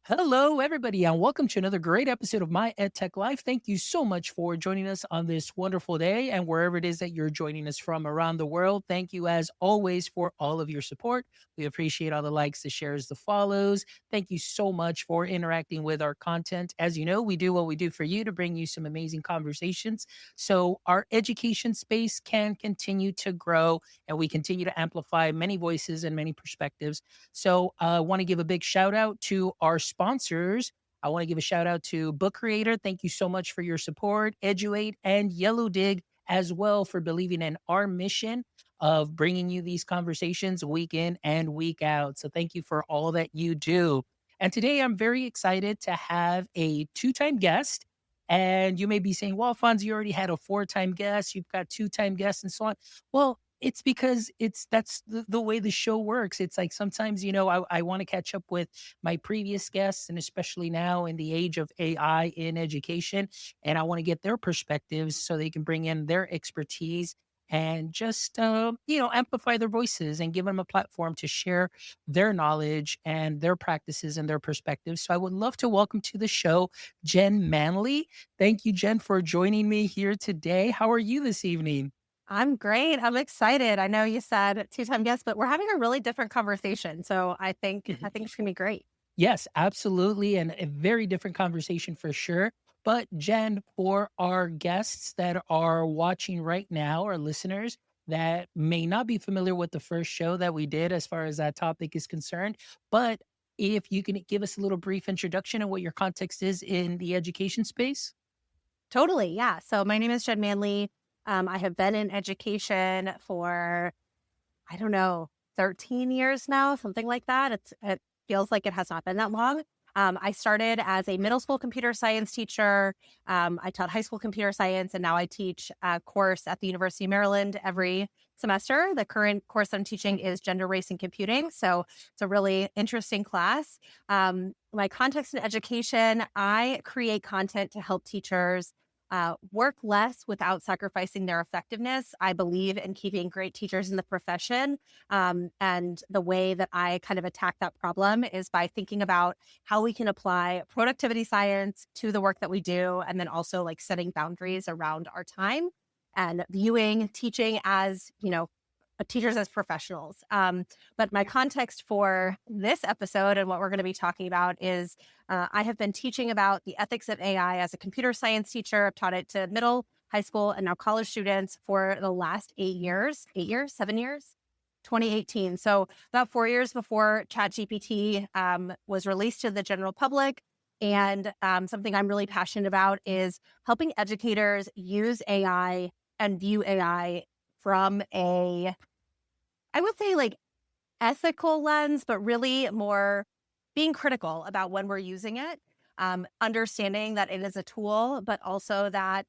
Hello, everybody, and welcome to another great episode of My EdTech Life. Thank you so much for joining us on this wonderful day, and wherever it is that you're joining us from around the world. Thank you, as always, for all of your support. We appreciate all the likes, the shares, the follows. Thank you so much for interacting with our content. As you know, we do what we do for you to bring you some amazing conversations so our education space can continue to grow and we continue to amplify many voices and many perspectives. So I want to give a big shout out to our sponsors. I want to give a shout out to Book Creator. Thank you so much for your support. Eduate and Yellow Dig as well for believing in our mission of bringing you these conversations week in and week out. So thank you for all that you do. And today I'm very excited to have a two-time guest. And you may be saying, well, Fonz, you already had a four-time guest. You've got two-time guests and so on. Well, it's because that's the way the show works. It's like sometimes, I want to catch up with my previous guests, and especially now in the age of AI in education, and I want to get their perspectives so they can bring in their expertise and just, amplify their voices and give them a platform to share their knowledge and their practices and their perspectives. So I would love to welcome to the show Jen Manley. Thank you, Jen, for joining me here today. How are you this evening? I'm great. I'm excited. I know you said two-time guest, but we're having a really different conversation. So I think it's gonna be great. Yes, absolutely. And a very different conversation for sure. But Jen, for our guests that are watching right now, or listeners that may not be familiar with the first show that we did as far as that topic is concerned, but if you can give us a little brief introduction of what your context is in the education space. Totally. Yeah. So my name is Jen Manley. I have been in education for, I don't know, 13 years now, something like that. It feels like it has not been that long. I started as a middle school computer science teacher. I taught high school computer science, and now I teach a course at the University of Maryland every semester. The current course I'm teaching is gender, race, and computing. So it's a really interesting class. My context in education, I create content to help teachers work less without sacrificing their effectiveness. I believe in keeping great teachers in the profession. And the way that I kind of attack that problem is by thinking about how we can apply productivity science to the work that we do, and then also like setting boundaries around our time and viewing teaching as, teachers as professionals. But my context for this episode and what we're going to be talking about is I have been teaching about the ethics of AI as a computer science teacher. I've taught it to middle, high school, and now college students for the last 8 years, 7 years. 2018. So about 4 years before ChatGPT was released to the general public. And something I'm really passionate about is helping educators use AI and view AI from I would say like ethical lens, but really more being critical about when we're using it, understanding that it is a tool, but also that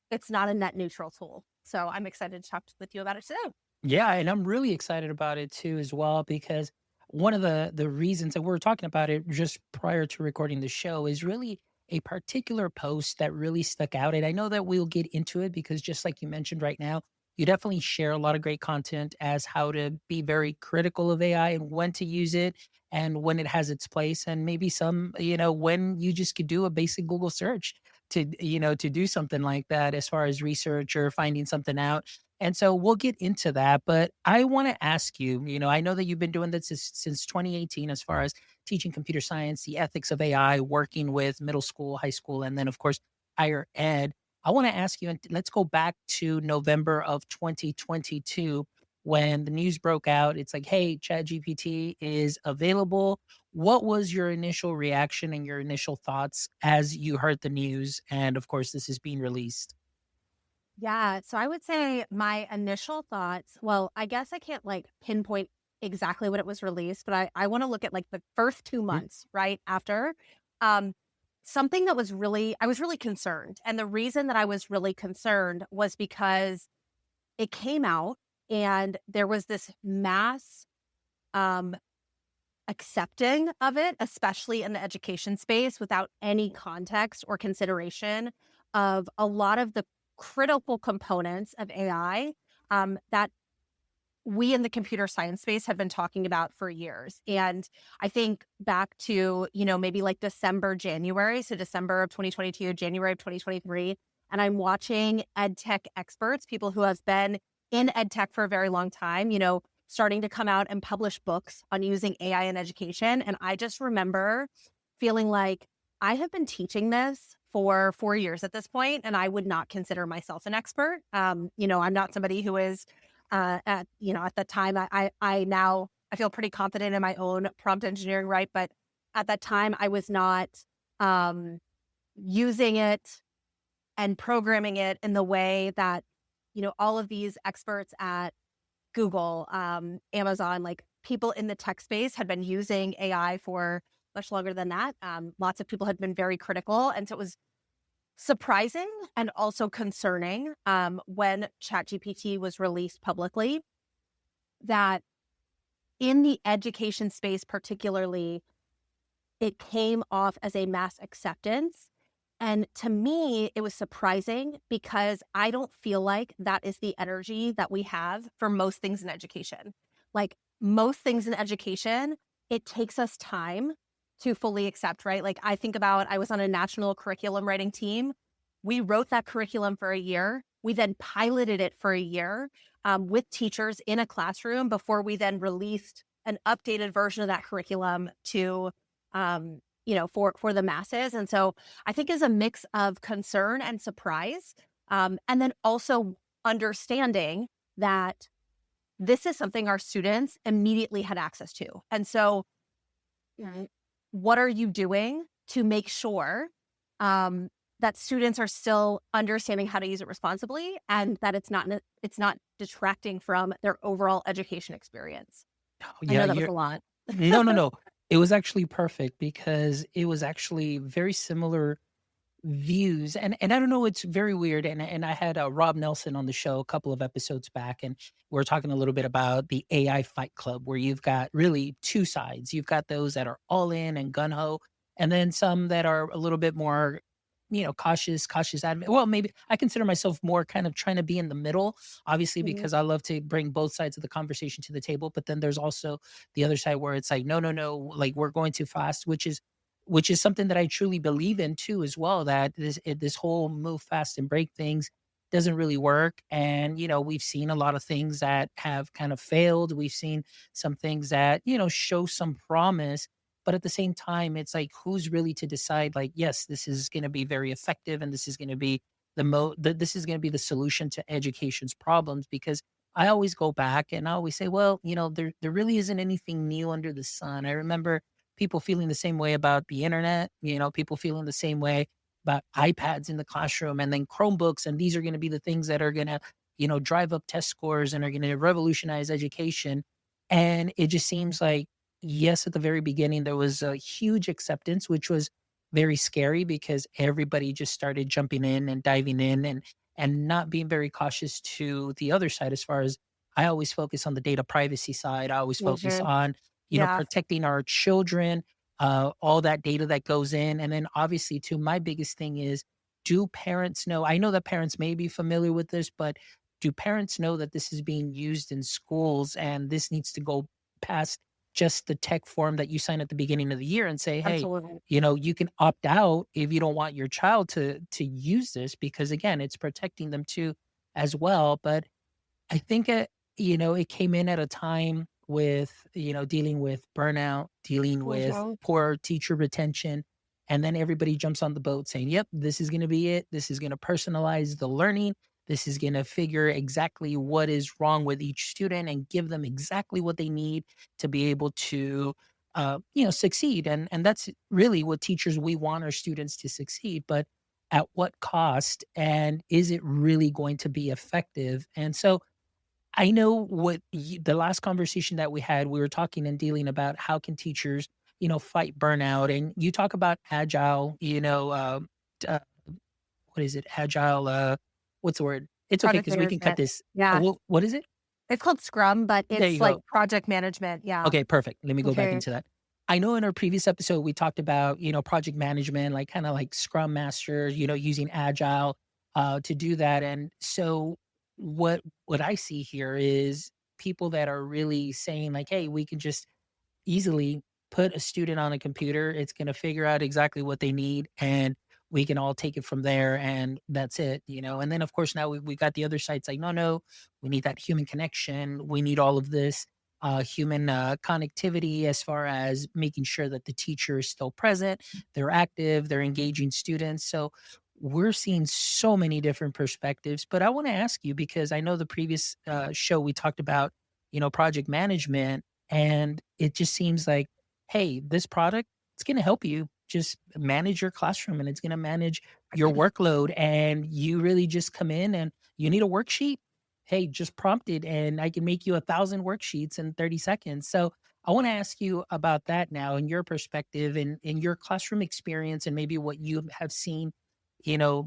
it's not a net neutral tool. So I'm excited to talk with you about it today. Yeah, and I'm really excited about it too as well because one of the reasons that we're talking about it just prior to recording the show is really a particular post that really stuck out. And I know that we'll get into it because just like you mentioned right now, you definitely share a lot of great content as how to be very critical of AI and when to use it and when it has its place and maybe some, when you just could do a basic Google search to do something like that as far as research or finding something out. And so we'll get into that, but I want to ask you, I know that you've been doing this since 2018 as far as teaching computer science, the ethics of AI, working with middle school, high school, and then of course higher ed. I want to ask you, and let's go back to November of 2022 when the news broke out. It's like, hey, ChatGPT is available. What was your initial reaction and your initial thoughts as you heard the news? And of course, this is being released. Yeah. So I would say my initial thoughts, well, I guess I can't like pinpoint exactly when it was released, but I want to look at like the first 2 months right after. Um, Something that I was really concerned. And the reason that I was really concerned was because it came out and there was this mass um, accepting of it, especially in the education space, without any context or consideration of a lot of the critical components of AI that we in the computer science space have been talking about for years. And I think back to, maybe like December, January. So December of 2022, January of 2023. And I'm watching EdTech experts, people who have been in EdTech for a very long time, starting to come out and publish books on using AI in education. And I just remember feeling like I have been teaching this for 4 years at this point, and I would not consider myself an expert. I'm not somebody who is at the time, I feel pretty confident in my own prompt engineering, right? But at that time, I was not um, using it and programming it in the way that, all of these experts at Google, Amazon, like people in the tech space had been using AI for much longer than that. Lots of people had been very critical. And so it was surprising and also concerning when ChatGPT was released publicly that in the education space, particularly, it came off as a mass acceptance. And to me, it was surprising because I don't feel like that is the energy that we have for most things in education. Like most things in education, it takes us time to fully accept, right? Like I think about, I was on a national curriculum writing team. We wrote that curriculum for a year. We then piloted it for a year with teachers in a classroom before we then released an updated version of that curriculum to, for the masses. And so I think is a mix of concern and surprise. And then also understanding that this is something our students immediately had access to. And so what are you doing to make sure that students are still understanding how to use it responsibly and that it's not detracting from their overall education experience? Oh, I know yeah, that was you're a lot. no, no, no. It was actually perfect because it was actually very similar views, and I don't know, it's very weird, and I had, Rob Nelson on the show a couple of episodes back, and we are talking a little bit about the AI fight club where you've got really 2 sides. You've got those that are all in and gun ho, and then some that are a little bit more, cautious admin. Well, maybe I consider myself more kind of trying to be in the middle, obviously, Mhm. because I love to bring both sides of the conversation to the table, but then there's also the other side where it's like, "No, no, no, like, we're going too fast," which is something that I truly believe in too as well, that this whole move fast and break things doesn't really work. And, we've seen a lot of things that have kind of failed. We've seen some things that, show some promise. But at the same time, it's like, who's really to decide, like, yes, this is going to be very effective and this is going to be this is going to be the solution to education's problems. Because I always go back and I always say, well, there really isn't anything new under the sun. I remember people feeling the same way about the internet, people feeling the same way about iPads in the classroom and then Chromebooks. And these are going to be the things that are going to, drive up test scores and are going to revolutionize education. And it just seems like, yes, at the very beginning, there was a huge acceptance, which was very scary because everybody just started jumping in and diving in and not being very cautious to the other side. As far as I always focus on the data privacy side, I always focus Mhm. on Yeah, protecting our children, all that data that goes in. And then obviously, too, my biggest thing is, do parents know? I know that parents may be familiar with this, but do parents know that this is being used in schools and this needs to go past just the tech form that you sign at the beginning of the year and say, hey, absolutely. you can opt out if you don't want your child to use this, because again, it's protecting them too as well. But I think it came in at a time with, dealing with burnout, dealing with Mhm. poor teacher retention, and then everybody jumps on the boat saying, "Yep, this is going to be it. This is going to personalize the learning. This is going to figure exactly what is wrong with each student and give them exactly what they need to be able to succeed." And that's really what teachers, we want our students to succeed, but at what cost, and is it really going to be effective? And so I know the last conversation that we had, we were talking and dealing about how can teachers, fight burnout, and you talk about agile, uh, what is it? Agile, what's the word? It's okay Project because we can cut management. this. Yeah. What is it? It's called Scrum, but There you it's like go. project management. Yeah. Okay, perfect. Let me go back Okay. into that. I know in our previous episode we talked about, project management, like kind of like Scrum Master, using Agile to do that. And so what I see here is people that are really saying like, hey, we can just easily put a student on a computer. It's going to figure out exactly what they need, and we can all take it from there. And that's it, you know. And then, of course, now we got the other sides like, no, no, we need that human connection. We need all of this human connectivity as far as making sure that the teacher is still present, they're active, they're engaging students. So, we're seeing so many different perspectives. But I want to ask you because I know the previous show we talked about, project management, and it just seems like, hey, this product, it's going to help you just manage your classroom, and it's going to manage your workload. And you really just come in and you need a worksheet. Hey, just prompt it and I can make you 1,000 worksheets in 30 seconds. So I want to ask you about that now in your perspective and in your classroom experience and maybe what you have seen,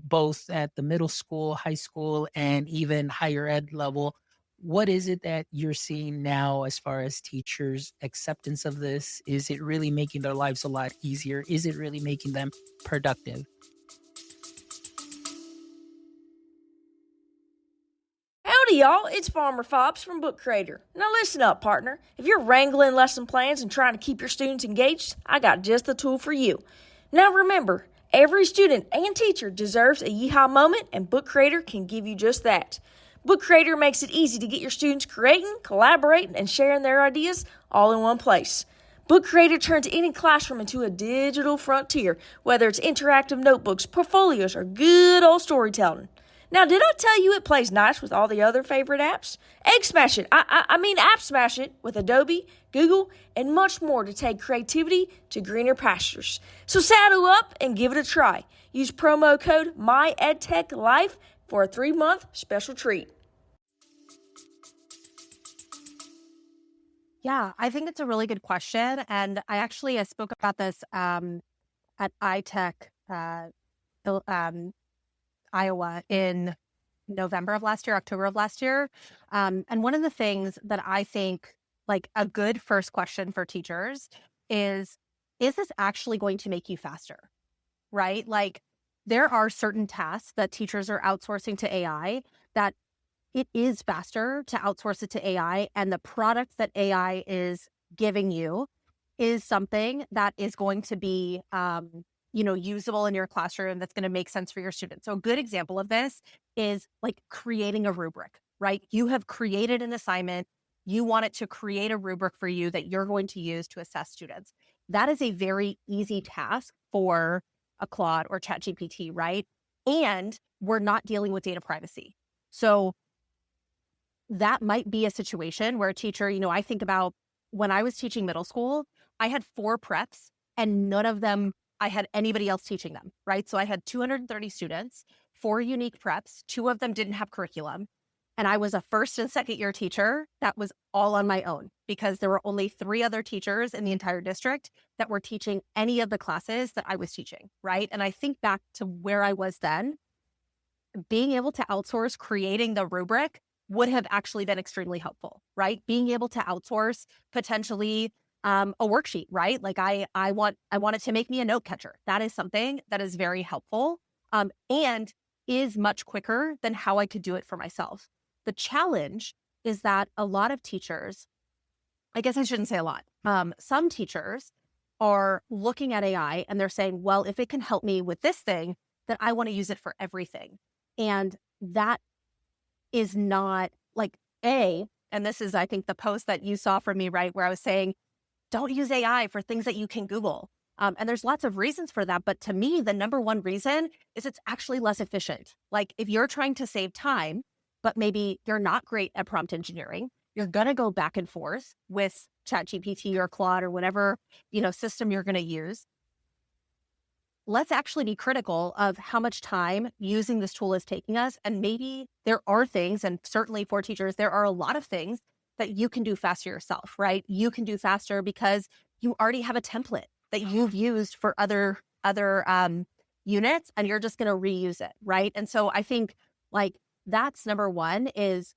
both at the middle school, high school, and even higher ed level. What is it that you're seeing now as far as teachers' acceptance of this? Is it really making their lives a lot easier? Is it really making them productive? Howdy, y'all. It's Farmer Fobbs from Book Creator. Now listen up, partner. If you're wrangling lesson plans and trying to keep your students engaged, I got just the tool for you. Now remember, every student and teacher deserves a yeehaw moment, and Book Creator can give you just that. Book Creator makes it easy to get your students creating, collaborating, and sharing their ideas all in one place. Book Creator turns any classroom into a digital frontier, whether it's interactive notebooks, portfolios, or good old storytelling. Now, did I tell you it plays nice with all the other favorite apps? Egg smash it. I mean app smash it with Adobe, Google, and much more to take creativity to greener pastures. So saddle up and give it a try. Use promo code MyEdTechLife for a 3-month special treat. Yeah, I think it's a really good question. And I spoke about this at iTech Iowa in November of last year, October of last year. And one of the things that I think like a good first question for teachers is this actually going to make you faster? Right? Like there are certain tasks that teachers are outsourcing to AI that it is faster to outsource it to AI, and the product that AI is giving you is something that is going to be, usable in your classroom that's going to make sense for your students. So a good example of this is like creating a rubric, right? You have created an assignment. You want it to create a rubric for you that you're going to use to assess students. That is a very easy task for a Claude or ChatGPT, right? And we're not dealing with data privacy. So that might be a situation where a teacher, I think about when I was teaching middle school, I had 4 preps and none of them, I had anybody else teaching them, right? So I had 230 students, 4 unique preps, 2 of them didn't have curriculum. And I was a first and second year teacher that was all on my own because there were only 3 other teachers in the entire district that were teaching any of the classes that I was teaching, right? And I think back to where I was then, being able to outsource creating the rubric would have actually been extremely helpful, right? Being able to outsource potentially a worksheet, right? Like I wanted to make me a note catcher. That is something that is very helpful and is much quicker than how I could do it for myself. The challenge is that a lot of teachers, I guess I shouldn't say a lot, some teachers are looking at AI and they're saying, well, if it can help me with this thing, then I want to use it for everything. And that is not like and this is, I think, the post that you saw from me, right? Where I was saying, don't use AI for things that you can Google. And there's lots of reasons for that. But to me, the number one reason is it's actually less efficient. Like if you're trying to save time, but maybe you're not great at prompt engineering, you're going to go back and forth with ChatGPT or Claude or whatever, system you're going to use. Let's actually be critical of how much time using this tool is taking us. And maybe there are things, and certainly for teachers, there are a lot of things that you can do faster yourself, right? You can do faster because you already have a template that you've used for other units, and you're just going to reuse it, right? And so I think like that's number one is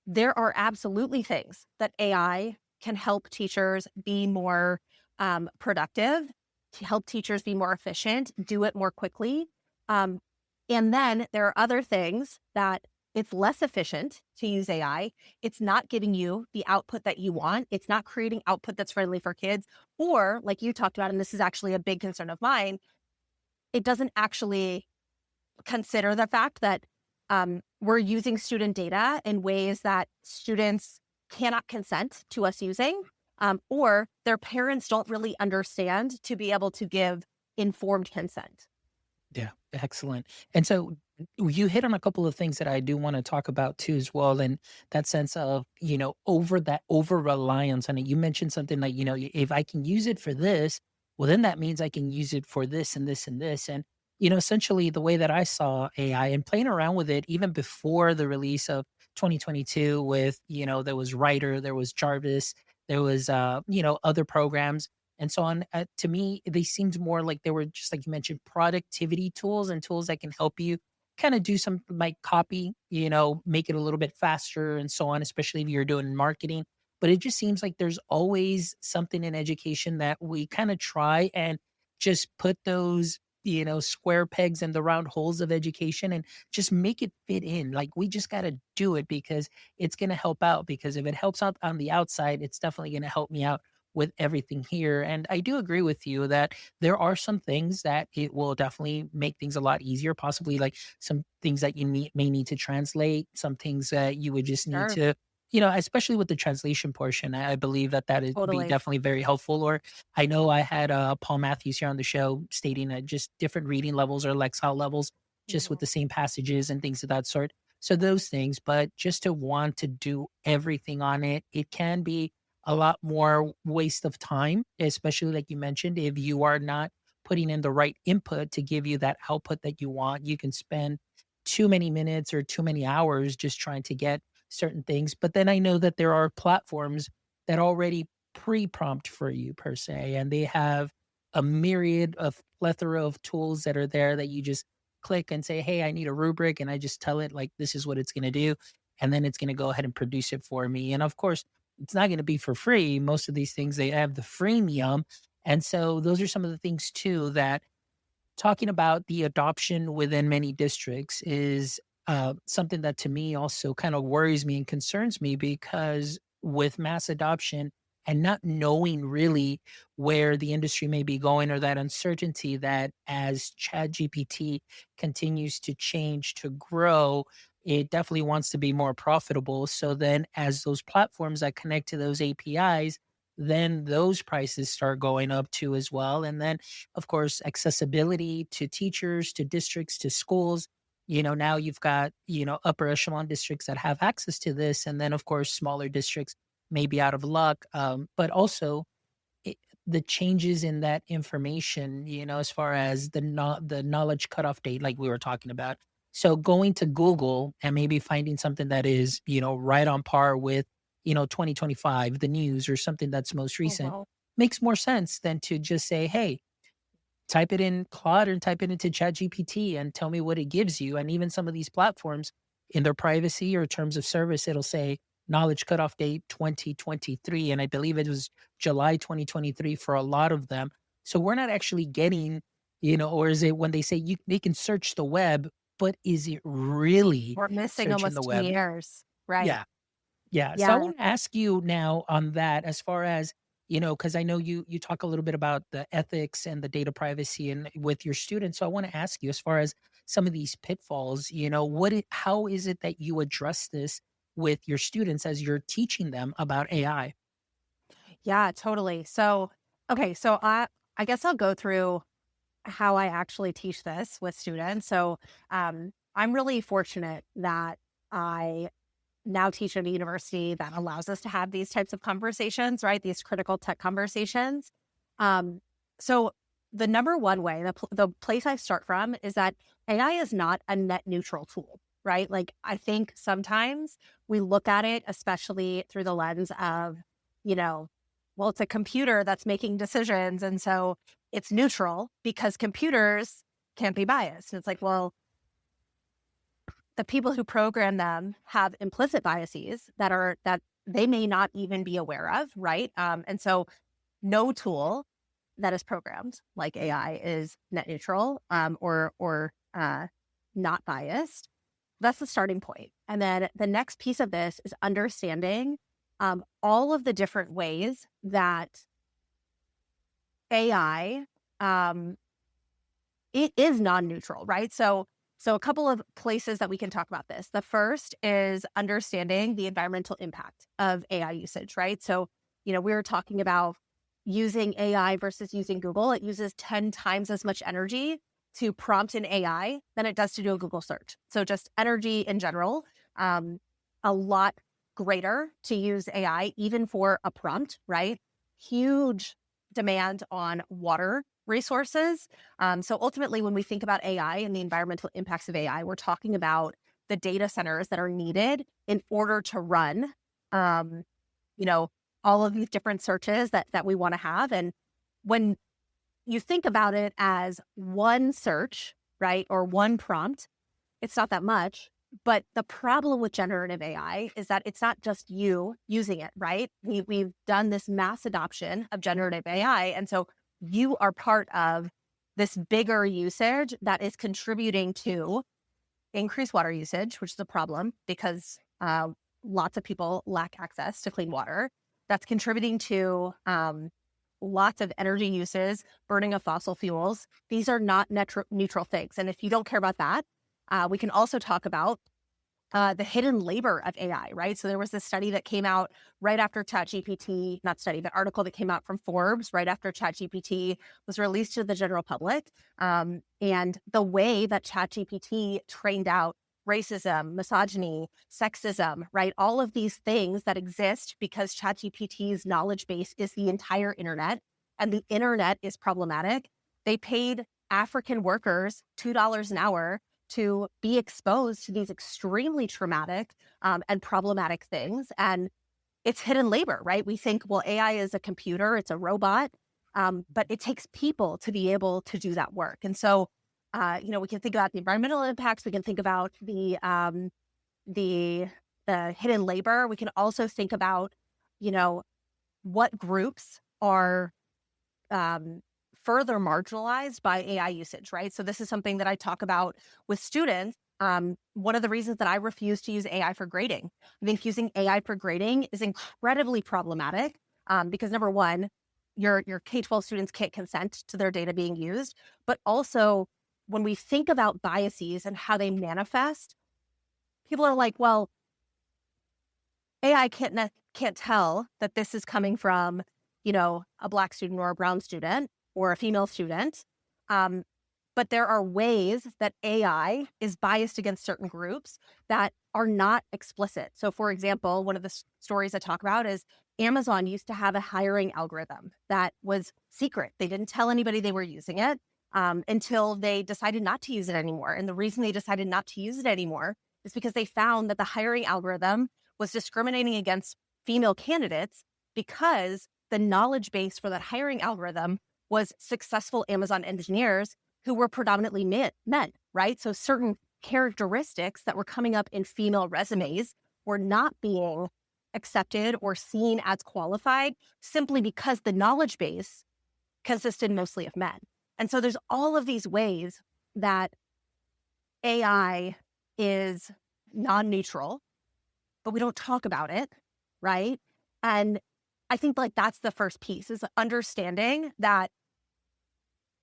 there are absolutely things that AI can help teachers be more productive, to help teachers be more efficient, do it more quickly. And then there are other things that it's less efficient to use AI. It's not giving you the output that you want. It's not creating output that's friendly for kids. Or, like you talked about, and this is actually a big concern of mine, it doesn't actually consider the fact that we're using student data in ways that students cannot consent to us using, or their parents don't really understand to be able to give informed consent. Yeah, excellent. And so you hit on a couple of things that I do want to talk about too as well. And that sense of, over reliance on it. You mentioned something like, if I can use it for this, well, then that means I can use it for this and this and this. And, essentially the way that I saw AI and playing around with it, even before the release of 2022 with, there was Writer, there was Jarvis, there was, other programs and so on. To me, they seemed more like they were just like you mentioned, productivity tools and tools that can help you kind of do some like copy, make it a little bit faster and so on, especially if you're doing marketing. But it just seems like there's always something in education that we kind of try and just put those, square pegs in the round holes of education and just make it fit in. Like we just got to do it because it's going to help out. Because if it helps out on the outside, it's definitely going to help me out with everything here. And I do agree with you that there are some things that it will definitely make things a lot easier, possibly like some things that may need to translate, some things that you would just need Sure. to, especially with the translation portion. I believe that that would be Totally. definitely very helpful. Or I know I had Paul Matthews here on the show stating that just different reading levels or Lexile levels, just with Mhm. the same passages and things of that sort. So those things, but just to want to do everything on it, it can be a lot more waste of time, especially like you mentioned, if you are not putting in the right input to give you that output that you want, you can spend too many minutes or too many hours just trying to get certain things. But then I know that there are platforms that already pre-prompt for you per se, and they have a myriad of plethora of tools that are there that you just click and say, "Hey, I need a rubric," and I just tell it like this is what it's going to do, and then it's going to go ahead and produce it for me. And of course, it's not going to be for free. Most of these things they have the freemium, and so those are some of the things too that talking about the adoption within many districts is something that to me also kind of worries me and concerns me because with mass adoption and not knowing really where the industry may be going or that uncertainty that as ChatGPT continues to change to grow, it definitely wants to be more profitable. So then as those platforms that connect to those APIs, then those prices start going up too as well. And then of course, accessibility to teachers, to districts, to schools. Now you've got, upper echelon districts that have access to this. And then, of course, smaller districts may be out of luck. But also, it, the changes in that information, as far as the knowledge cutoff date, like we were talking about. So going to Google and maybe finding something that is, right on par with, 2025, the news or something that's most Oh, recent wow. makes more sense than to just say, hey, type it in Claude or type it into ChatGPT and tell me what it gives you. And even some of these platforms in their privacy or terms of service, it'll say knowledge cutoff date 2023. And I believe it was July 2023 for a lot of them. So we're not actually getting, or is it when they say they can search the web, but is it really We're missing searching the almost 10 web? years. Right. Yeah. Yeah. So I Yeah. want to ask you now on that as far as, because I know you talk a little bit about the ethics and the data privacy and with your students. So I want to ask you as far as some of these pitfalls, how is it that you address this with your students as you're teaching them about AI? Yeah, totally. So, okay. So I guess I'll go through how I actually teach this with students. So, I'm really fortunate that I now teach at a university that allows us to have these types of conversations, right? These critical tech conversations. Um, so the number one way, the place I start from is that AI is not a net neutral tool, right? Like I think sometimes we look at it, especially through the lens of, you know, well, it's a computer that's making decisions. And so it's neutral because computers can't be biased. And it's like, well, the people who program them have implicit biases that they may not even be aware of, right? And so no tool that is programmed like AI is net neutral or not biased. that's the starting point. And then the next piece of this is understanding all of the different ways that AI it is non-neutral, right? So a couple of places that we can talk about this. The first is understanding the environmental impact of AI usage, right? So, we were talking about using AI versus using Google. It uses 10 times as much energy to prompt an AI than it does to do a Google search. So just energy in general, a lot greater to use AI, even for a prompt, right? Huge demand on water resources. So ultimately, when we think about AI and the environmental impacts of AI, we're talking about the data centers that are needed in order to run, all of these different searches that we want to have. And when you think about it as one search, right, or one prompt, it's not that much. But the problem with generative AI is that it's not just you using it, right? We've done this mass adoption of generative AI. And so you are part of this bigger usage that is contributing to increased water usage, which is a problem because lots of people lack access to clean water. That's contributing to lots of energy uses, burning of fossil fuels. These are not neutral things. And if you don't care about that, we can also talk about the hidden labor of AI, right? So there was this study that came out right after ChatGPT, not study, but article that came out from Forbes right after ChatGPT was released to the general public. And the way that ChatGPT trained out racism, misogyny, sexism, right? All of these things that exist because ChatGPT's knowledge base is the entire internet, and the internet is problematic. They paid African workers $2 an hour to be exposed to these extremely traumatic and problematic things. And it's hidden labor, right? We think, well, AI is a computer, it's a robot, but it takes people to be able to do that work. And so, we can think about the environmental impacts. We can think about the hidden labor. We can also think about, what groups are further marginalized by AI usage, right? So this is something that I talk about with students. One of the reasons that I refuse to use AI for grading, I think using AI for grading is incredibly problematic because number one, your K-12 students can't consent to their data being used, but also when we think about biases and how they manifest, people are like, well, AI can't tell that this is coming from, a Black student or a brown student or a female student. But there are ways that AI is biased against certain groups that are not explicit. So for example, one of the stories I talk about is Amazon used to have a hiring algorithm that was secret. They didn't tell anybody they were using it until they decided not to use it anymore. And the reason they decided not to use it anymore is because they found that the hiring algorithm was discriminating against female candidates because the knowledge base for that hiring algorithm was successful Amazon engineers who were predominantly men, right? So certain characteristics that were coming up in female resumes were not being accepted or seen as qualified simply because the knowledge base consisted mostly of men. And so there's all of these ways that AI is non-neutral, but we don't talk about it, right? And I think that's the first piece is understanding that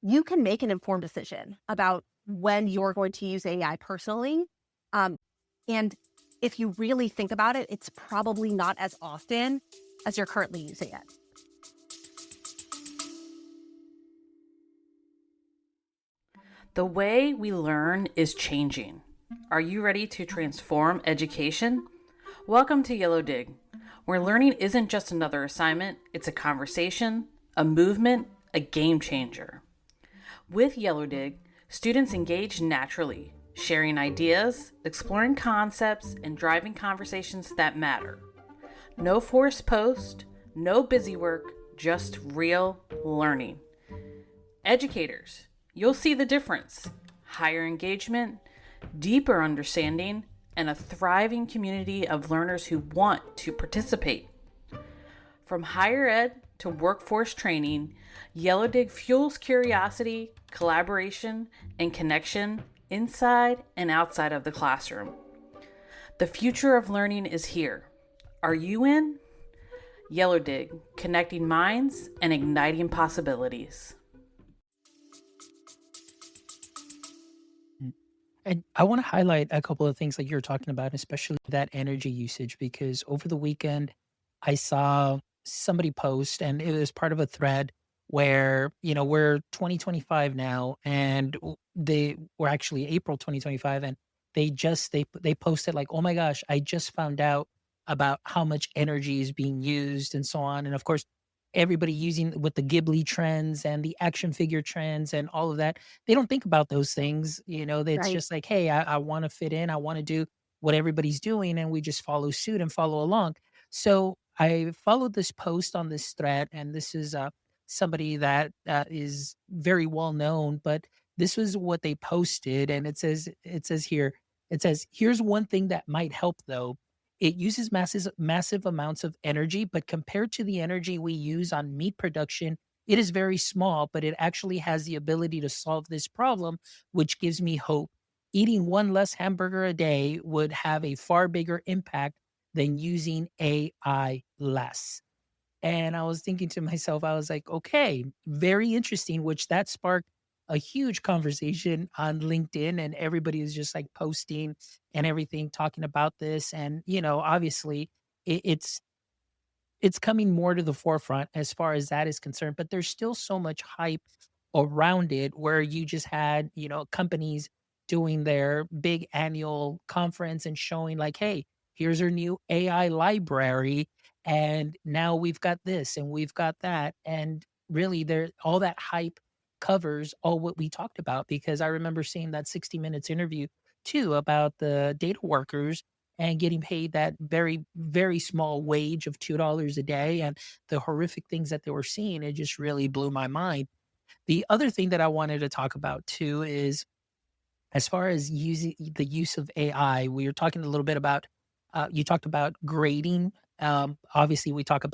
you can make an informed decision about when you're going to use AI personally. And if you really think about it, it's probably not as often as you're currently using it. The way we learn is changing. Are you ready to transform education? Welcome to Yellow Dig, where learning isn't just another assignment, it's a conversation, a movement, a game changer. With Yellow Dig, students engage naturally, sharing ideas, exploring concepts, and driving conversations that matter. No forced post, no busy work, just real learning. Educators, you'll see the difference. Higher engagement, deeper understanding, and a thriving community of learners who want to participate. From higher ed to workforce training, Yellow Dig fuels curiosity, collaboration, and connection inside and outside of the classroom. The future of learning is here. Are you in? Yellow Dig, connecting minds and igniting possibilities. And I want to highlight a couple of things that you're talking about, especially that energy usage, because over the weekend, I saw somebody post and it was part of a thread where, we're 2025 now and they were actually April 2025 and they posted like, "Oh my gosh, I just found out about how much energy is being used," and so on. And of course, everybody using with the Ghibli trends and the action figure trends and all of that, they don't think about those things. It's Right. just like, hey, I want to fit in. I want to do what everybody's doing. And we just follow suit and follow along. So I followed this post on this thread, and this is somebody that is very well known, but this was what they posted. And it says, here's one thing that might help though. It uses massive amounts of energy, but compared to the energy we use on meat production, it is very small, but it actually has the ability to solve this problem, which gives me hope. Eating one less hamburger a day would have a far bigger impact than using AI less. And I was thinking to myself, I was like, okay, very interesting, which that sparked a huge conversation on LinkedIn. And everybody is just like posting and everything, talking about this. And, obviously it, it's it's coming more to the forefront as far as that is concerned, but there's still so much hype around it where you just had, companies doing their big annual conference and showing like, hey, here's our new AI library and now we've got this and we've got that. And really there all that hype covers all what we talked about because I remember seeing that 60 Minutes interview too about the data workers and getting paid that very, very small wage of $2 a day and the horrific things that they were seeing, it just really blew my mind. The other thing that I wanted to talk about too is as far as using the use of AI, we were talking a little bit about you talked about grading. Obviously, we'll talk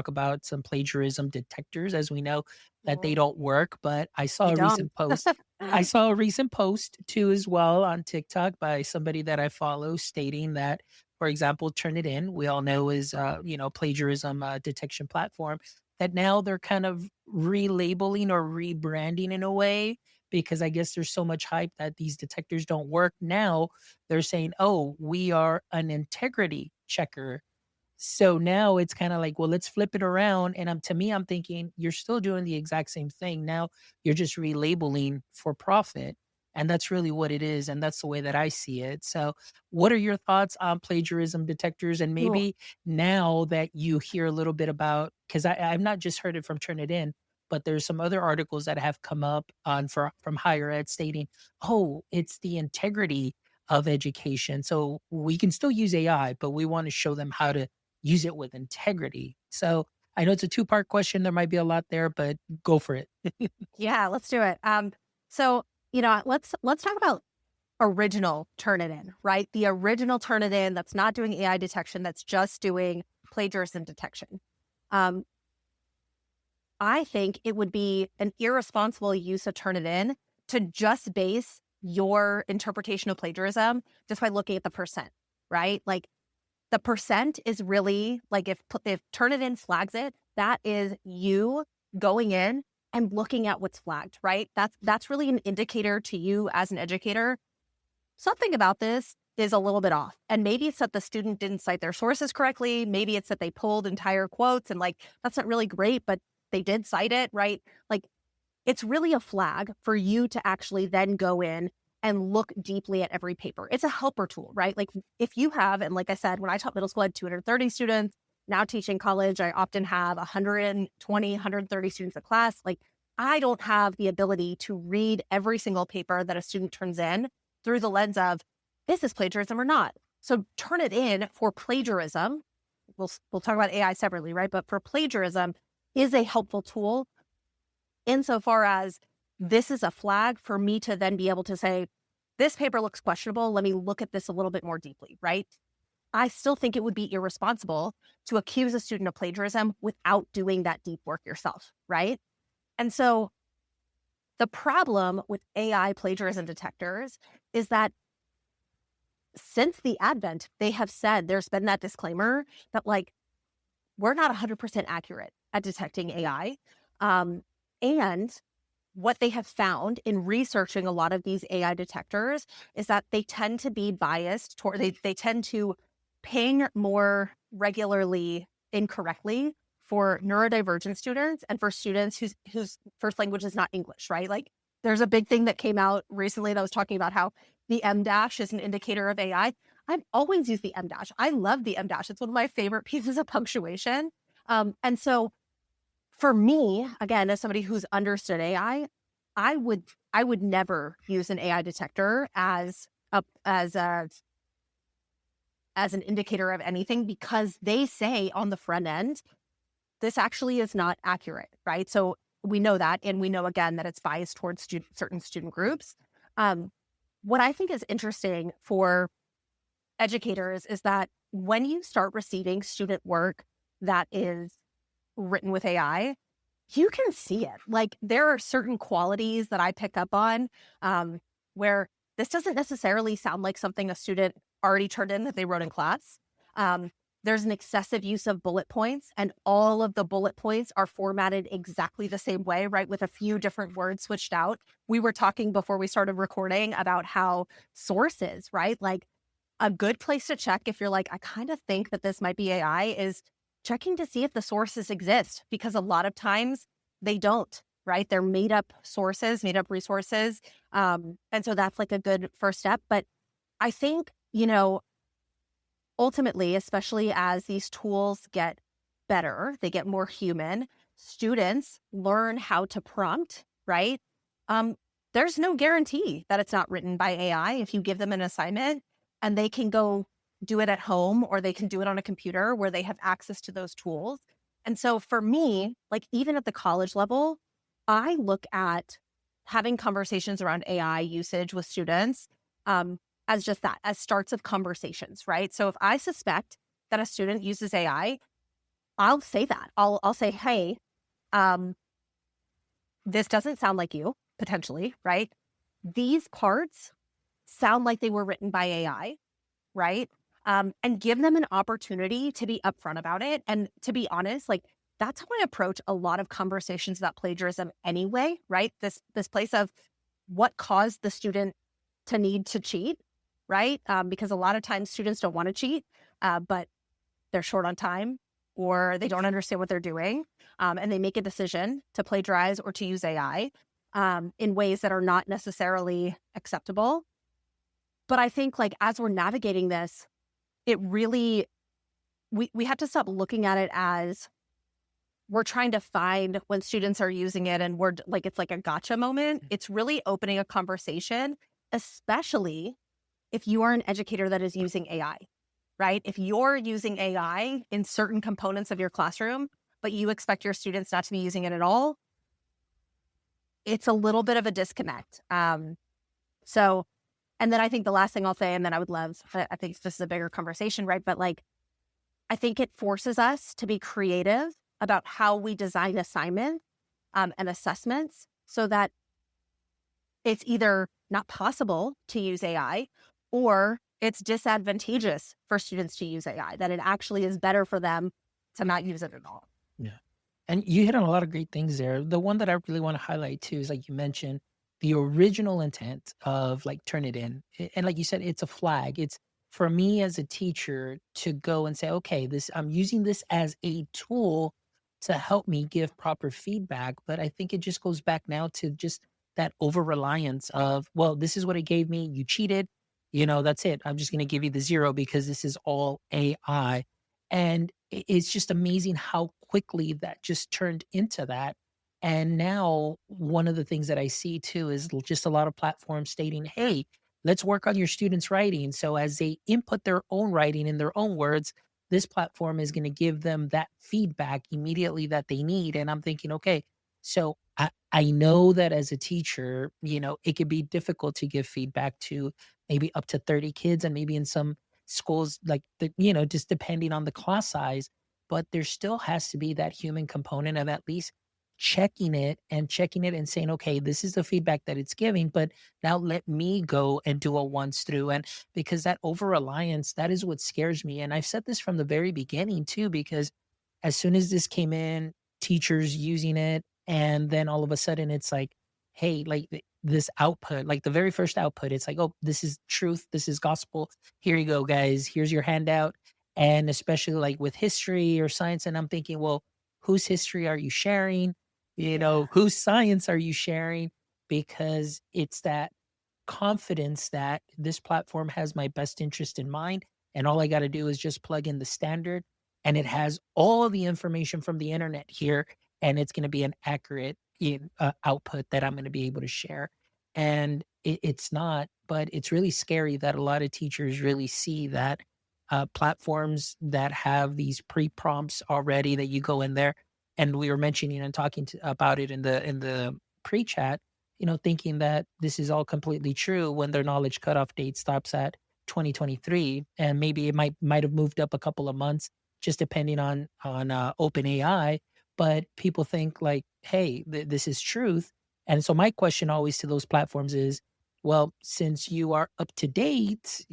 about some plagiarism detectors, as we know that they Mhm. don't work. But They don't. I saw a recent post too, as well, on TikTok by somebody that I follow, stating that, for example, Turnitin, we all know is plagiarism detection platform. That now they're kind of relabeling or rebranding in a way because I guess there's so much hype that these detectors don't work. Now they're saying, oh, we are an integrity checker. So now it's kind of like, well, let's flip it around. And to me, I'm thinking you're still doing the exact same thing. Now you're just relabeling for profit. And that's really what it is. And that's the way that I see it. So, what are your thoughts on plagiarism detectors? And Well, maybe now that you hear a little bit about, because I've not just heard it from Turnitin, but there's some other articles that have come up from higher ed stating, oh, it's the integrity of education. So we can still use AI, but we want to show them how to use it with integrity. So I know it's a two-part question. There might be a lot there, but go for it. yeah, let's do it. So let's talk about original Turnitin, right? The original Turnitin that's not doing AI detection, that's just doing plagiarism detection. Um, I think it would be an irresponsible use of Turnitin to just base your interpretation of plagiarism just by looking at the percent, right? Like the percent is really like if Turnitin flags it, that is you going in and looking at what's flagged, right? That's really an indicator to you as an educator. Something about this is a little bit off. And maybe it's that the student didn't cite their sources correctly. Maybe it's that they pulled entire quotes and like, that's not really great, but they did cite it, right? Like it's really a flag for you to actually then go in and look deeply at every paper. It's a helper tool, right? Like if you have, and like I said, when I taught middle school, I had 230 students. Now teaching college, I often have 120, 130 students a class. Like I don't have the ability to read every single paper that a student turns in through the lens of, is this plagiarism or not? So Turnitin for plagiarism. We'll talk about AI separately, right? But for plagiarism is a helpful tool insofar as this is a flag for me to then be able to say, this paper looks questionable. Let me look at this a little bit more deeply, right? I still think it would be irresponsible to accuse a student of plagiarism without doing that deep work yourself, right? And so the problem with AI plagiarism detectors is that since the advent, they have said there's been that disclaimer that like we're not 100% accurate at detecting AI. And what they have found in researching a lot of these AI detectors is that they tend to be biased toward, they tend to ping more regularly incorrectly for neurodivergent students and for students whose first language is not English, right? Like there's a big thing that came out recently that was talking about how the M dash is an indicator of AI. I've always used the M dash. I love the M dash. It's one of my favorite pieces of punctuation. And so for me, again, as somebody who's understood AI, I would I would never use an AI detector as an indicator of anything because they say on the front end, this actually is not accurate, right? So we know that, and we know again that it's biased towards certain student groups. Um, what I think is interesting for educators is that when you start receiving student work that is written with AI, you can see it. Like there are certain qualities that I pick up on where this doesn't necessarily sound like something a student already turned in that they wrote in class. There's an excessive use of bullet points, and all of the bullet points are formatted exactly the same way, right? With a few different words switched out. We were talking before we started recording about how sources, right? Like a good place to check if you're like, I kind of think that this might be AI is checking to see if the sources exist, because a lot of times they don't, right? They're made up sources, made up resources. And so that's like a good first step. But I think, ultimately, especially as these tools get better, they get more human, students learn how to prompt, right? There's no guarantee that it's not written by AI. If you give them an assignment and they can go do it at home or they can do it on a computer where they have access to those tools. And so for me, like even at the college level, I look at having conversations around AI usage with students as just that, as starts of conversations, right? So if I suspect that a student uses AI, I'll say that. I'll say, hey, this doesn't sound like you, potentially, right? These parts sound like they were written by AI, right? And give them an opportunity to be upfront about it. And to be honest, like that's how I approach a lot of conversations about plagiarism anyway, right? This place of what caused the student to need to cheat, right? Because a lot of times students don't want to cheat, but they're short on time or they don't understand what they're doing. And they make a decision to plagiarize or to use AI in ways that are not necessarily acceptable. But I think like as we're navigating this, it really, we have to stop looking at it as we're trying to find when students are using it and we're like, it's like a gotcha moment. It's really opening a conversation, especially if you are an educator that is using AI, right? If you're using AI in certain components of your classroom, but you expect your students not to be using it at all, it's a little bit of a disconnect. So, and then I think the last thing I'll say, and then I would love, I think this is a bigger conversation, right? But like, I think it forces us to be creative about how we design assignments and assessments so that it's either not possible to use AI or it's disadvantageous for students to use AI, that it actually is better for them to not use it at all. Yeah. And you hit on a lot of great things there. The one that I really want to highlight too is like you mentioned, the original intent of like Turnitin. And like you said, it's a flag. It's for me as a teacher to go and say, okay, this I'm using this as a tool to help me give proper feedback. But I think it just goes back now to just that over reliance of, well, this is what it gave me. You cheated. That's it. I'm just going to give you the zero because this is all AI. And it's just amazing how quickly that just turned into that. And now one of the things that I see too is just a lot of platforms stating, hey, let's work on your students' writing. So as they input their own writing in their own words, this platform is going to give them that feedback immediately that they need. And I'm thinking, okay, so I know that as a teacher, it could be difficult to give feedback to maybe up to 30 kids and maybe in some schools like just depending on the class size, but there still has to be that human component of at least checking it and saying, okay, this is the feedback that it's giving, but now let me go and do a once through. And because that over reliance, that is what scares me. And I've said this from the very beginning too, because as soon as this came in, teachers using it, and then all of a sudden it's like, hey, like this output, like the very first output, it's like, oh, this is truth, this is gospel. Here you go, guys. Here's your handout. And especially like with history or science, and I'm thinking, well, whose history are you sharing? Yeah. Whose science are you sharing? Because it's that confidence that this platform has my best interest in mind. And all I got to do is just plug in the standard, and it has all the information from the internet here. And it's going to be an accurate output that I'm going to be able to share. And it's not, but it's really scary that a lot of teachers really see that platforms that have these pre prompts already that you go in there. And we were mentioning and talking about it in the pre chat, thinking that this is all completely true when their knowledge cutoff date stops at 2023, and maybe it might have moved up a couple of months, just depending on OpenAI. But people think like, hey, this is truth. And so my question always to those platforms is, well, since you are up to date,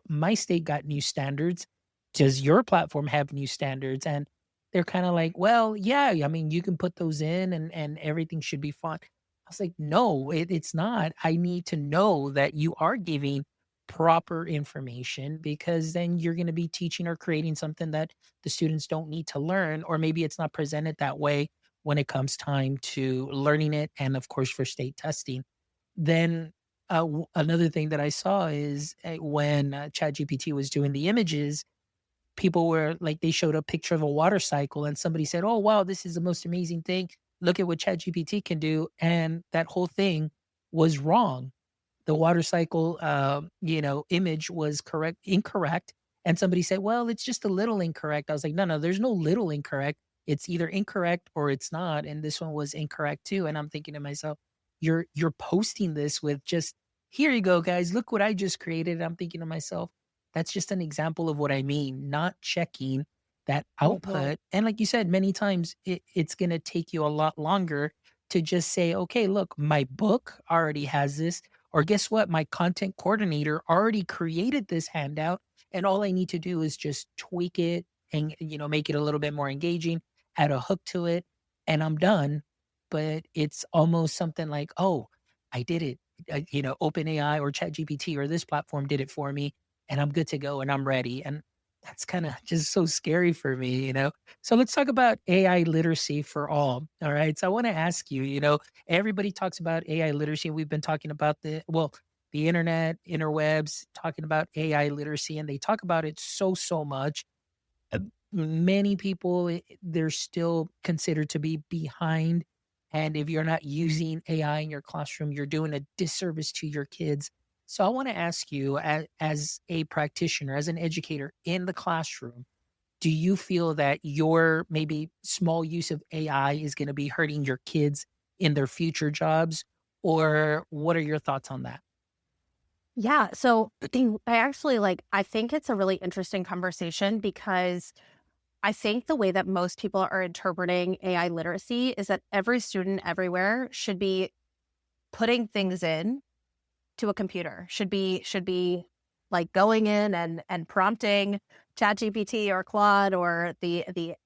my state got new standards. Does your platform have new standards? And they're kind of like, well, yeah, I mean, you can put those in and everything should be fine. I was like, no, it's not. I need to know that you are giving proper information, because then you're going to be teaching or creating something that the students don't need to learn, or maybe it's not presented that way when it comes time to learning it. And of course, for state testing. Then another thing that I saw is when ChatGPT was doing the images, people were like, they showed a picture of a water cycle and somebody said, oh, wow, this is the most amazing thing. Look at what ChatGPT can do. And that whole thing was wrong. The water cycle, image was incorrect. And somebody said, well, it's just a little incorrect. I was like, no, no, there's no little incorrect. It's either incorrect or it's not. And this one was incorrect too. And I'm thinking to myself, you're posting this with just, here you go, guys. Look what I just created. I'm thinking to myself, that's just an example of what I mean, not checking that Mhm. output. And like you said, many times it's going to take you a lot longer to just say, okay, look, my book already has this, or guess what? My content coordinator already created this handout, and all I need to do is just tweak it and make it a little bit more engaging, add a hook to it, and I'm done. But it's almost something like, oh, I did it. OpenAI or ChatGPT or this platform did it for me, and I'm good to go and I'm ready. And that's kind of just so scary for me. So let's talk about AI literacy for all. All right. So I want to ask you, everybody talks about AI literacy. We've been talking about the internet, interwebs, talking about AI literacy, and they talk about it so much. Uh, Many people, they're still considered to be behind. And if you're not using AI in your classroom, you're doing a disservice to your kids. So I want to ask you, as a practitioner, as an educator in the classroom, do you feel that your maybe small use of AI is going to be hurting your kids in their future jobs? Or what are your thoughts on that? Yeah. So I actually I think it's a really interesting conversation because I think the way that most people are interpreting AI literacy is that every student everywhere should be putting things in to a computer, should be like going in and prompting ChatGPT or Claude or the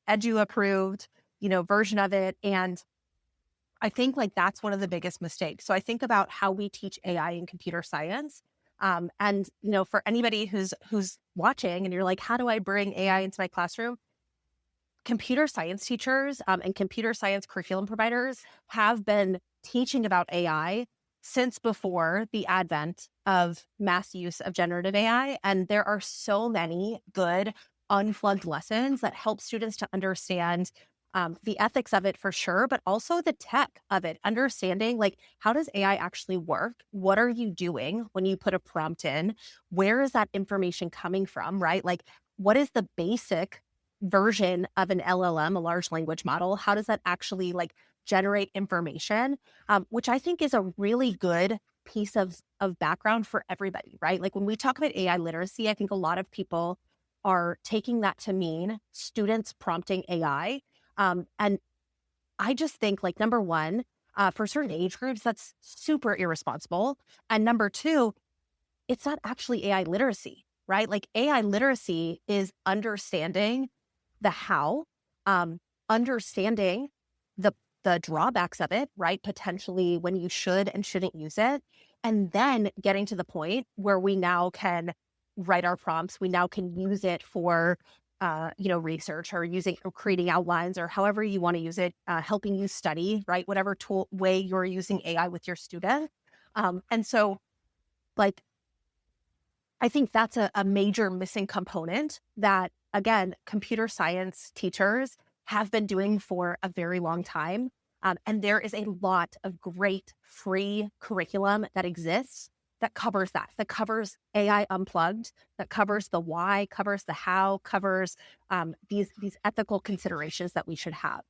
Edu approved, version of it. And I think that's one of the biggest mistakes. So I think about how we teach AI in computer science. And for anybody who's watching and you're like, how do I bring AI into my classroom? Computer science teachers and computer science curriculum providers have been teaching about AI since before the advent of mass use of generative AI. And there are so many good unplugged lessons that help students to understand the ethics of it for sure, but also the tech of it, understanding how does AI actually work? What are you doing when you put a prompt in? Where is that information coming from, right? What is the basic version of an LLM, a large language model? How does that actually generate information? Which I think is a really good piece of background for everybody, right? When we talk about AI literacy, I think a lot of people are taking that to mean students prompting AI. And I just think like number one, for certain age groups, that's super irresponsible. And number two, it's not actually AI literacy, right? Like AI literacy is understanding the how, understanding the the drawbacks of it, right? Potentially when you should and shouldn't use it, and then getting to the point where we now can write our prompts. We now can use it for research or using or creating outlines or however you want to use it, helping you study, right? Whatever tool way you're using AI with your student. And so like I think that's a major missing component that, again, computer science teachers have been doing for a very long time. And there is a lot of great free curriculum that exists that covers that covers AI unplugged, that covers the why, covers the how, covers these ethical considerations that we should have.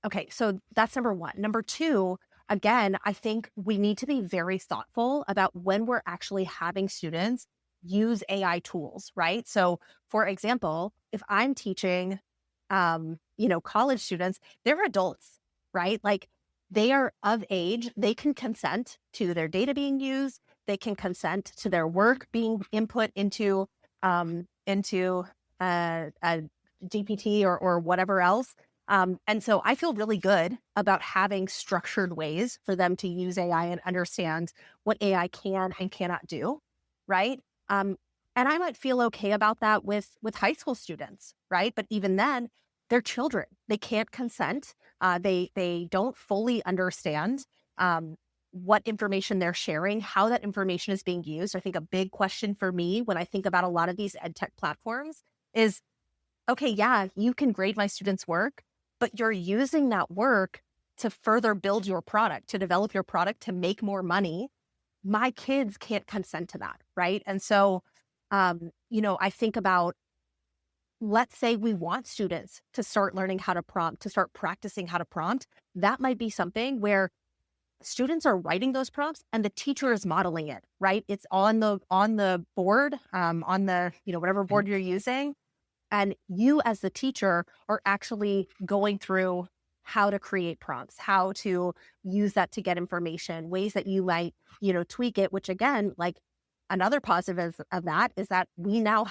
Okay, so that's number one. Number two, again, I think we need to be very thoughtful about when we're actually having students use AI tools, right? So, for example, if I'm teaching, college students, they're adults, right? Like they are of age, they can consent to their data being used, they can consent to their work being input into a GPT or whatever else. And so I feel really good about having structured ways for them to use AI and understand what AI can and cannot do, right? And I might feel okay about that with high school students, right? But even then, they're children. They can't consent. They don't fully understand what information they're sharing, how that information is being used. I think a big question for me when I think about a lot of these EdTech platforms is, okay, yeah, you can grade my students' work, but you're using that work to further build your product, to develop your product, to make more money. My kids can't consent to that, right? And so, I think about, let's say we want students to start learning how to prompt, to start practicing how to prompt. That might be something where students are writing those prompts and the teacher is modeling it, right? It's on the board, on the, whatever board you're using. And you as the teacher are actually going through how to create prompts, how to use that to get information, ways that you might, tweak it, which again, like another positive of that is that we're now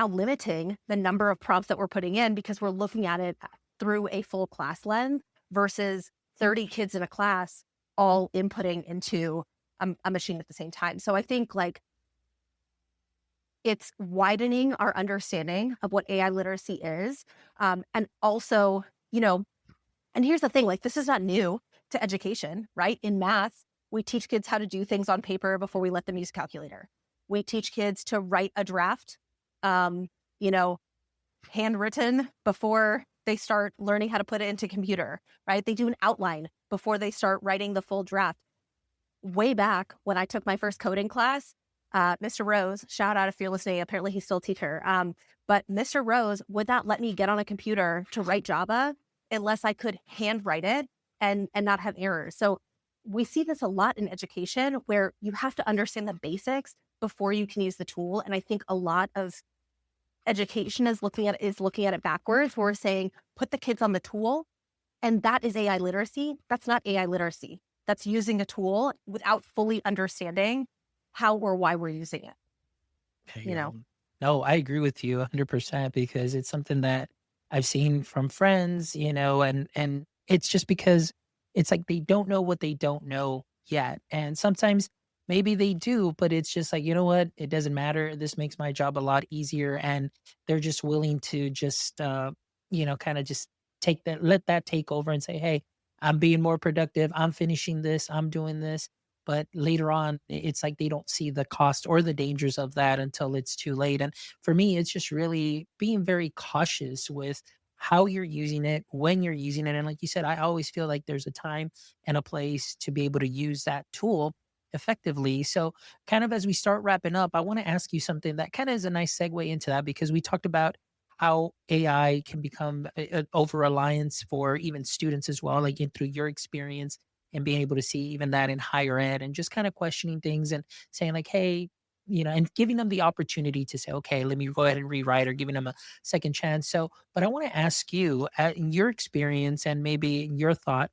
limiting the number of prompts that we're putting in because we're looking at it through a full class lens versus 30 kids in a class all inputting into a machine at the same time. So I think like it's widening our understanding of what AI literacy is. And also, and here's the thing, like this is not new to education, right? In math, we teach kids how to do things on paper before we let them use a calculator. We teach kids to write a draft, handwritten before they start learning how to put it into computer, right? They do an outline before they start writing the full draft. Way back when I took my first coding class, Mr. Rose, shout out if you're listening, apparently he's still a teacher. But Mr. Rose would not let me get on a computer to write Java unless I could handwrite it and not have errors. So we see this a lot in education where you have to understand the basics before you can use the tool. And I think a lot of education is looking at it backwards. We're saying, put the kids on the tool, and that is AI literacy. That's not AI literacy. That's using a tool without fully understanding how or why we're using it. No, I agree with you 100% because it's something that I've seen from friends, and it's just because it's like they don't know what they don't know yet. And sometimes maybe they do, but it's just like, you know what? It doesn't matter. This makes my job a lot easier. And they're just willing to just, kind of just let that take over and say, hey, I'm being more productive. I'm finishing this. I'm doing this. But later on, it's like they don't see the cost or the dangers of that until it's too late. And for me, it's just really being very cautious with how you're using it, when you're using it. And like you said, I always feel like there's a time and a place to be able to use that tool effectively. So, kind of as we start wrapping up, I want to ask you something that kind of is a nice segue into that because we talked about how AI can become an over reliance for even students as well, like through your experience and being able to see even that in higher ed and just kind of questioning things and saying like, hey, and giving them the opportunity to say, okay, let me go ahead and rewrite, or giving them a second chance. So, but I want to ask you, in your experience and maybe in your thought,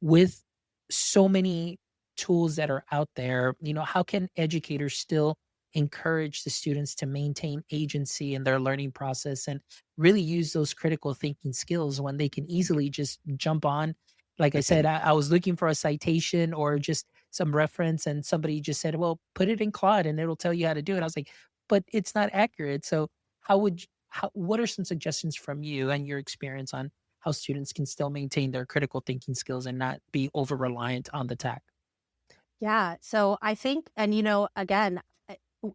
with so many tools that are out there, how can educators still encourage the students to maintain agency in their learning process and really use those critical thinking skills when they can easily just jump on? Like I said, I was looking for a citation or just some reference, and somebody just said, well, put it in Claude and it'll tell you how to do it. I was like, but it's not accurate. So what are some suggestions from you and your experience on how students can still maintain their critical thinking skills and not be over reliant on the tech? Yeah. So I think, and again,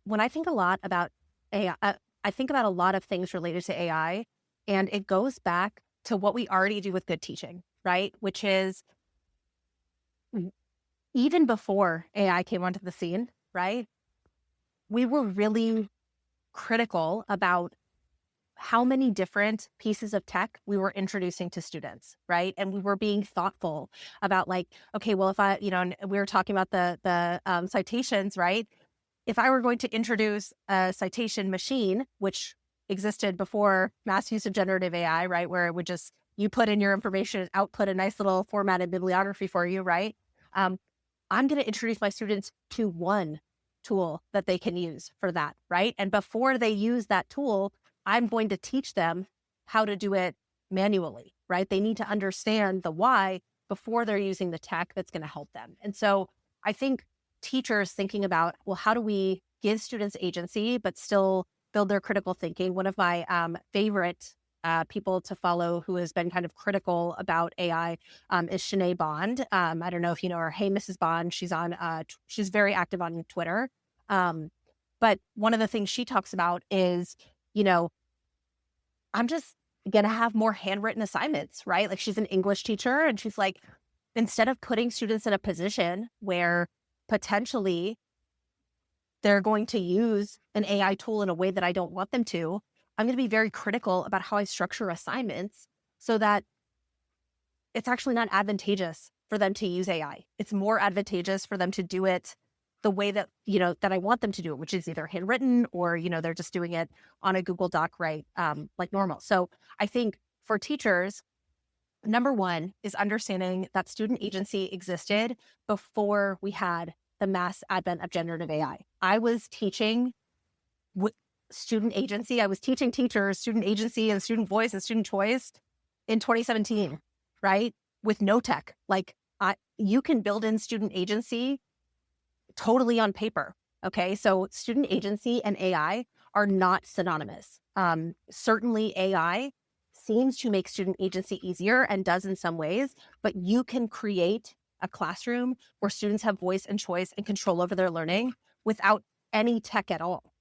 when I think a lot about AI, I think about a lot of things related to AI, and it goes back to what we already do with good teaching, right? Which is even before AI came onto the scene, right? We were really critical about how many different pieces of tech we were introducing to students, right? And we were being thoughtful about, like, okay, well, if I, and we were talking about the citations, right? If I were going to introduce a citation machine, which existed before mass use of generative AI, right, where it would just, you put in your information, output a nice little formatted bibliography for you, right? Um, I'm going to introduce my students to one tool that they can use for that, right? And before they use that tool, I'm going to teach them how to do it manually, right? They need to understand the why before they're using the tech that's going to help them. And so I think teachers thinking about, well, how do we give students agency, but still build their critical thinking? One of my favorite people to follow who has been kind of critical about AI is Shanae Bond. I don't know if you know her. Hey, Mrs. Bond. She's on. She's very active on Twitter. But one of the things she talks about is, I'm just gonna have more handwritten assignments, right? Like, she's an English teacher, and she's like, instead of putting students in a position where potentially they're going to use an AI tool in a way that I don't want them to, I'm going to be very critical about how I structure assignments so that it's actually not advantageous for them to use AI. It's more advantageous for them to do it the way that, that I want them to do it, which is either handwritten or, they're just doing it on a Google Doc, right? Like normal. So I think for teachers, number one is understanding that student agency existed before we had the mass advent of generative AI. I was teaching student agency. I was teaching teachers student agency and student voice and student choice in 2017, right? With no tech. Like, you can build in student agency totally on paper. Okay. So student agency and AI are not synonymous. Certainly AI seems to make student agency easier and does in some ways, but you can create a classroom where students have voice and choice and control over their learning without any tech at all.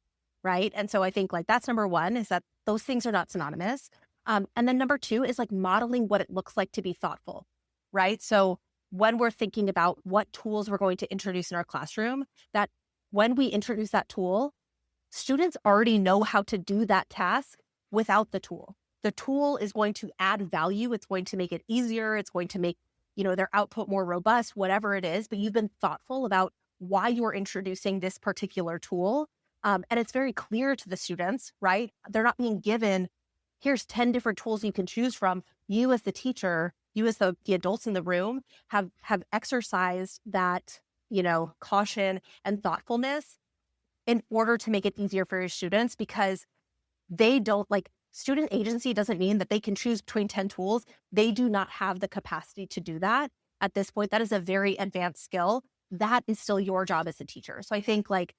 Right. And so I think, like, that's number one, is that those things are not synonymous. And then number two is, like, modeling what it looks like to be thoughtful. Right. So when we're thinking about what tools we're going to introduce in our classroom, that when we introduce that tool, students already know how to do that task without the tool. The tool is going to add value. It's going to make it easier. It's going to make, their output more robust, whatever it is. But you've been thoughtful about why you're introducing this particular tool. And it's very clear to the students, right? They're not being given, here's 10 different tools you can choose from. You as the teacher, you as the adults in the room have exercised that, caution and thoughtfulness in order to make it easier for your students, because they don't, like, student agency doesn't mean that they can choose between 10 tools. They do not have the capacity to do that at this point. That is a very advanced skill. That is still your job as a teacher. So I think, like,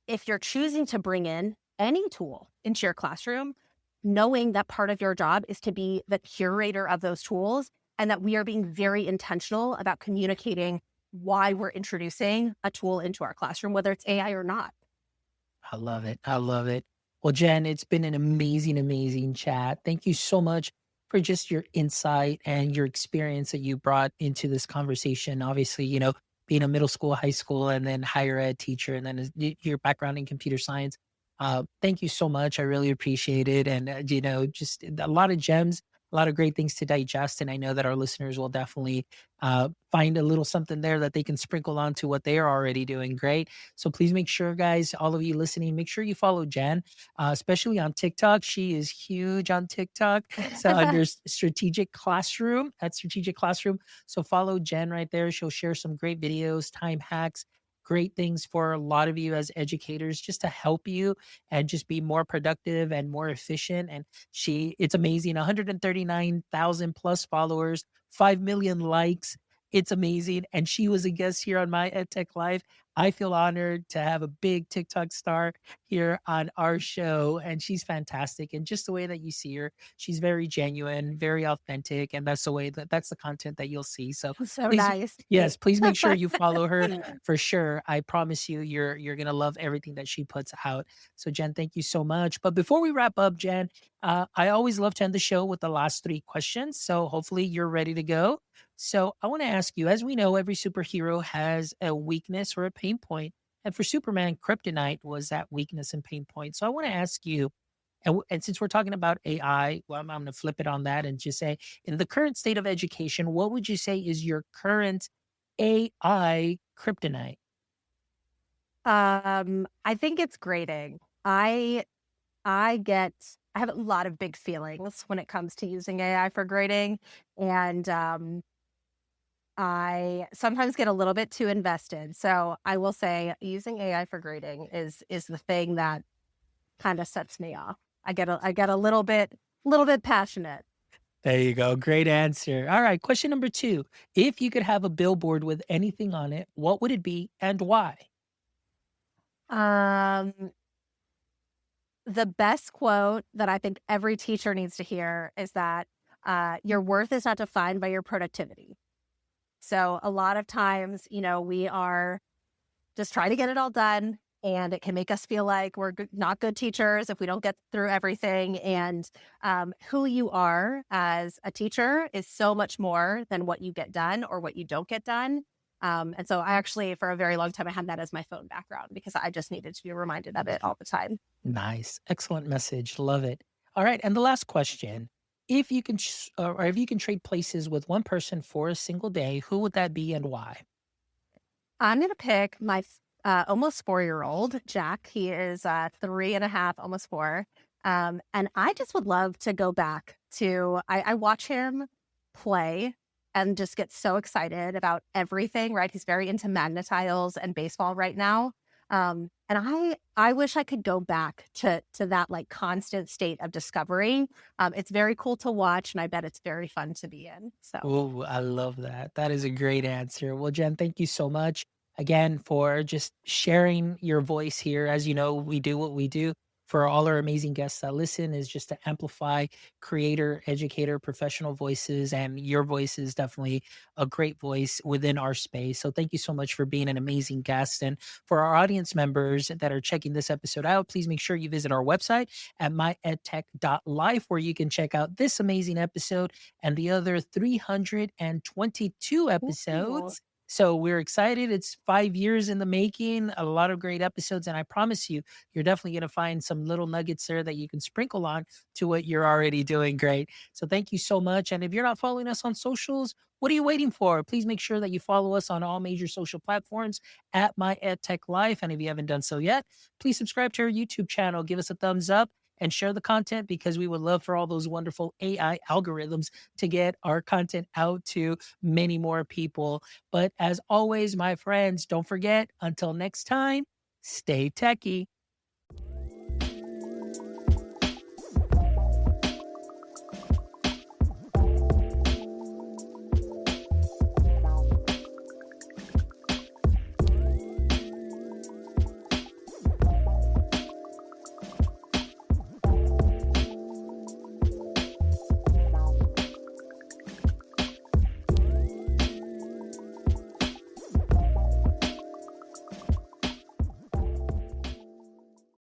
if you're choosing to bring in any tool into your classroom, knowing that part of your job is to be the curator of those tools, and that we are being very intentional about communicating why we're introducing a tool into our classroom, whether it's AI or not. I love it. I love it. Well, Jen, it's been an amazing, amazing chat. Thank you so much for just your insight and your experience that you brought into this conversation. Obviously, being a middle school, high school, and then higher ed teacher, and then your background in computer science. Thank you so much. I really appreciate it. And, just a lot of gems, a lot of great things to digest. And I know that our listeners will definitely find a little something there that they can sprinkle onto what they are already doing great. So please make sure, guys, all of you listening, make sure you follow Jen, especially on TikTok. She is huge on TikTok. So under Strategic Classroom, at Strategic Classroom. So follow Jen right there. She'll share some great videos, time hacks, great things for a lot of you as educators just to help you and just be more productive and more efficient. And it's amazing. 139,000 plus followers, 5 million likes. It's amazing. And she was a guest here on my EdTech Live. I feel honored to have a big TikTok star here on our show. And she's fantastic. And just the way that you see her, she's very genuine, very authentic. And that's the content that you'll see. So So please, nice. yes, please make sure you follow her for sure. I promise you, you're gonna love everything that she puts out. So Jen, thank you so much. But before we wrap up, Jen, I always love to end the show with the last three questions. So hopefully you're ready to go. So I want to ask you, as we know, every superhero has a weakness or a pain point. And for Superman, Kryptonite was that weakness and pain point. So I want to ask you, and since we're talking about AI, well, I'm going to flip it on that and just say, in the current state of education, what would you say is your current AI kryptonite? I think it's grading. I get I have a lot of big feelings when it comes to using AI for grading, and I sometimes get a little bit too invested. So I will say using AI for grading is the thing that kind of sets me off. I get a little bit passionate. There you go. Great answer. All right. Question number two. If you could have a billboard with anything on it, what would it be and why? Um, the best quote that I think every teacher needs to hear is that your worth is not defined by your productivity. So a lot of times, we are just trying to get it all done, and it can make us feel like we're not good teachers if we don't get through everything. And who you are as a teacher is so much more than what you get done or what you don't get done. And so I actually, for a very long time, I had that as my phone background because I just needed to be reminded of it all the time. Nice. Excellent message. Love it. All right. And the last question. If you can, or if you can trade places with one person for a single day, who would that be and why? I'm going to pick my almost 4-year-old, Jack. He is 3.5, almost 4. And I just would love to go back to, I watch him play and just get so excited about everything, right? He's very into magnetiles and baseball right now. And I wish I could go back to that like constant state of discovery. It's very cool to watch, and I bet it's very fun to be in. So Oh, I love that. That is a great answer. Well, Jen, thank you so much again for just sharing your voice here. As you know, we do what we do for all our amazing guests that listen is just to amplify creator, educator, professional voices. And your voice is definitely a great voice within our space. So thank you so much for being an amazing guest. And for our audience members that are checking this episode out, please make sure you visit our website at myedtech.life, where you can check out this amazing episode and the other 322 ooh. episodes. So we're excited. It's 5 years in the making, a lot of great episodes. And I promise you, you're definitely going to find some little nuggets there that you can sprinkle on to what you're already doing great. So thank you so much. And if you're not following us on socials, what are you waiting for? Please make sure that you follow us on all major social platforms at My EdTech Life. And if you haven't done so yet, please subscribe to our YouTube channel, give us a thumbs up, and share the content because we would love for all those wonderful AI algorithms to get our content out to many more people. But as always, my friends, don't forget, until next time, stay techie.